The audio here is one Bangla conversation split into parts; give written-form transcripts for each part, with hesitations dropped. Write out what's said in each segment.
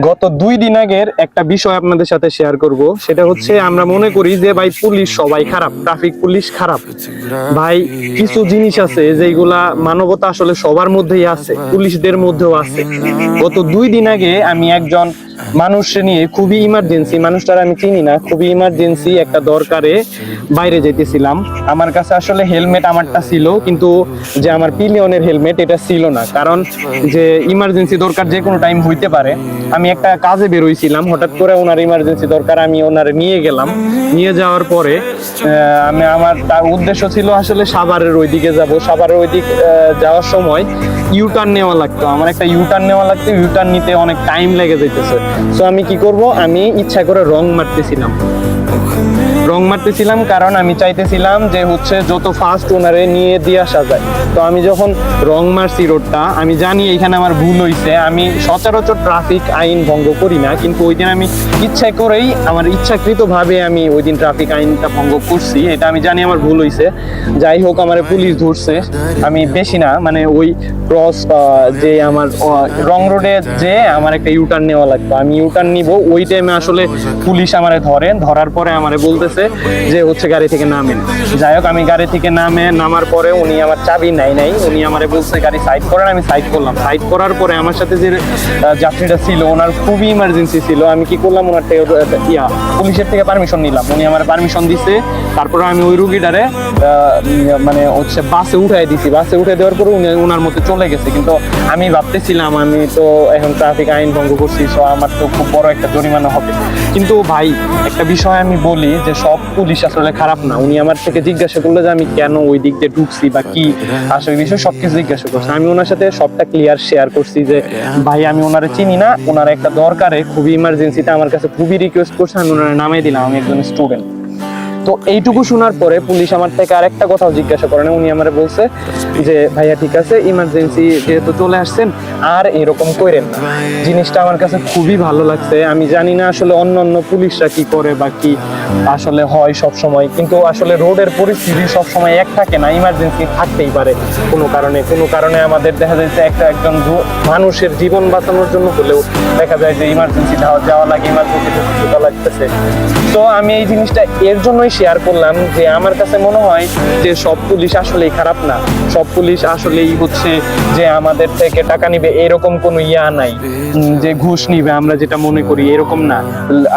গত 2 দিন আগের একটা বিষয় আপনাদের সাথে শেয়ার করব। সেটা হচ্ছে আমরা মনে করি যে ভাই পুলিশ সবাই খারাপ, ট্রাফিক পুলিশ খারাপ। ভাই কিছু জিনিস আছে যেগুলা মানবতা আসলে সবার মধ্যেই আছে, পুলিশদের মধ্যেও আছে। গত 2 দিন আগে আমি একজন মানুষকে নিয়ে খুবই ইমার্জেন্সি, মানুষটার আমি চিনি না, খুবই ইমার্জেন্সি একটা দরকারে বাইরে যেতেছিলাম। আমার কাছে আসলে হেলমেট আমারটা ছিল, কিন্তু যে আমার পিলিয়নের হেলমেট এটা ছিল না, কারণ যে ইমার্জেন্সি দরকার যে কোনো টাইম হইতে পারে। আমি একটা কাজে বেরোইছিলাম, হঠাৎ করে ওনার ইমার্জেন্সি দরকার, আমি ওনারে নিয়ে গেলাম। নিয়ে যাওয়ার পরে আমার তার উদ্দেশ্য ছিল আসলে সাভারের ওইদিকে যাব। সাভারের ওইদিক যাওয়ার সময় ইউটার্ন নেওয়া লাগতো, আমার একটা ইউটার্ন নেওয়া লাগতো। ইউটার্ন নিতে অনেক টাইম লেগে যেতেছে। সো আমি কি করব, আমি ইচ্ছা করে রং মারতেছিলাম, কারণ আমি চাইতেছিলাম যে হচ্ছে যত ফাস্ট ওনারে নিয়ে দিয়ে আসা যায়। তো আমি যখন রং মারছি রোডটা, আমি জানি এখানে আমার ভুল হয়েছে। আমি সচরাচর ট্রাফিক আইন ভঙ্গ করি না, কিন্তু ওই দিন আমি ইচ্ছা করেই, আমার ইচ্ছাকৃতভাবে আমি ওই দিন ট্রাফিক আইনটা ভঙ্গ করছি। এটা আমি জানি আমার ভুল হয়েছে। যাই হোক, আমার পুলিশ ধরছে। আমি বেশি না, মানে ওই ক্রস যে আমার রং রোডে যে আমার একটা ইউটার্ন নেওয়া লাগতো, আমি ইউটার্ন নিব। ওই টাইমে আসলে পুলিশ আমারে ধরার পরে আমারে বলতেছে যে হচ্ছে গাড়ি থেকে নামেন। যাই হোক, আমি গাড়ি থেকে নামার পরে উনি আমার চাবি নাই, উনি আমারে বলছে গাড়ি সাইড করেন। আমি সাইড করলাম। সাইড করার পরে আমার সাথে যে যাত্রীটা ছিল, ওনার খুবই ইমার্জেন্সি ছিল। আমি কি করলাম, ওনার পুলিশের থেকে পারমিশন নিলাম। উনি আমার পারমিশন দিছে। তারপরে আমি ওই রুগীটারে মানে হচ্ছে বাসে উঠাই দিছি। বাসে উঠে দেওয়ার পরে উনি ওনার মতো চলে গেছে। কিন্তু আমি ভাবতেছিলাম আমি তো এখন ট্রাফিক আইন ভঙ্গ করছি, সো আমার তো খুব বড় একটা জরিমানা হবে। কিন্তু ভাই একটা বিষয় আমি বলি যে সব পুলিশ আসলে খারাপ না। উনি আমার থেকে জিজ্ঞাসা করলো যে আমি কেন ওই দিক দিয়ে ঢুকছি বা কি আসলে বিষয়, সবকিছু জিজ্ঞাসা করছে। আমি ওনার সাথে সবটা ক্লিয়ার শেয়ার করছি যে ভাই আমি ওনারে চিনি না, ওনার একটা দরকারে খুবই ইমার্জেন্সিতে আমার কাছে খুবই রিকোয়েস্ট করছে, আমি ওনারে নামাই দিলাম, আমি একজন স্টুডেন্ট। তো এইটুকু শোনার পরে পুলিশ আমার থেকে আরেকটা কথাও জিজ্ঞাসা করেন। উনি আমার বলছে যে ভাইয়া ঠিক আছে, ইমার্জেন্সি যেহেতু চলে আসছেন আর এরকম করেন না। জিনিসটা আমার কাছে খুবই ভালো লাগছে। আমি জানি না আসলে অন্য পুলিশরা কি করে বা কি আসলে হয় সব সময়, কিন্তু আসলে রোডের পরিস্থিতি সব সময় এক থাকে না, ইমার্জেন্সি থাকতেই পারে কোনো কারণে আমাদের দেখা যাচ্ছে একজন মানুষের জীবন বাঁচানোর জন্য হলেও দেখা যায় যে ইমার্জেন্সি যাওয়া লাগে, ইমার্জেন্সি লাগতেছে। তো আমি এই জিনিসটা এর জন্যই শেয়ার করলাম যে আমার কাছে মনে হয় যে সব পুলিশ আসলেই খারাপ না, সব পুলিশ আসলেই হচ্ছে যে আমাদের থেকে টাকা নিবে এরকম কোনো নাই, যে ঘুষ নিবে আমরা যেটা মনে করি এরকম না।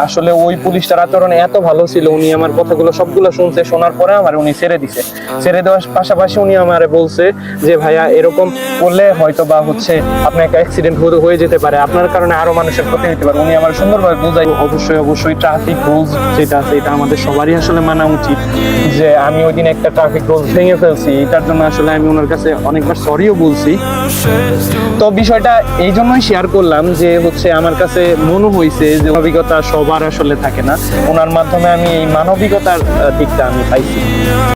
আসলে ওই পুলিশটার আচরণ এত ভালো ছিল, উনি আমার কথাগুলো সবগুলো শুনছে। শোনার পরে আমার উনি ছেড়ে দিছে। ছেড়ে দেওয়ার পাশাপাশি উনি আমারে বলছে যে ভাইয়া এরকম করলে হয়তো বা হচ্ছে আপনার একটা অ্যাক্সিডেন্ট হয়ে যেতে পারে, আপনার কারণে আরো মানুষের ক্ষতি হতে পারে। উনি আমার সুন্দরভাবে বোঝাই। অবশ্যই ট্রাফিক রুলস যেটা আছে এটা আমাদের সবারই আসলে মানা উচিত। যে আমি ওই দিন একটা ট্রাফিক রুলস ভেঙে ফেলছি, এটার জন্য আসলে আমি ওনার কাছে অনেকবার সরিও বলছি। তো বিষয়টা এই জন্যই শেয়ার করলাম যে হচ্ছে আমার কাছে মনে হয়েছে যে মানবিকতা সবার আসলে থাকে না, ওনার মাধ্যমে আমি এই মানবিকতার দিকটা আমি পাইছি।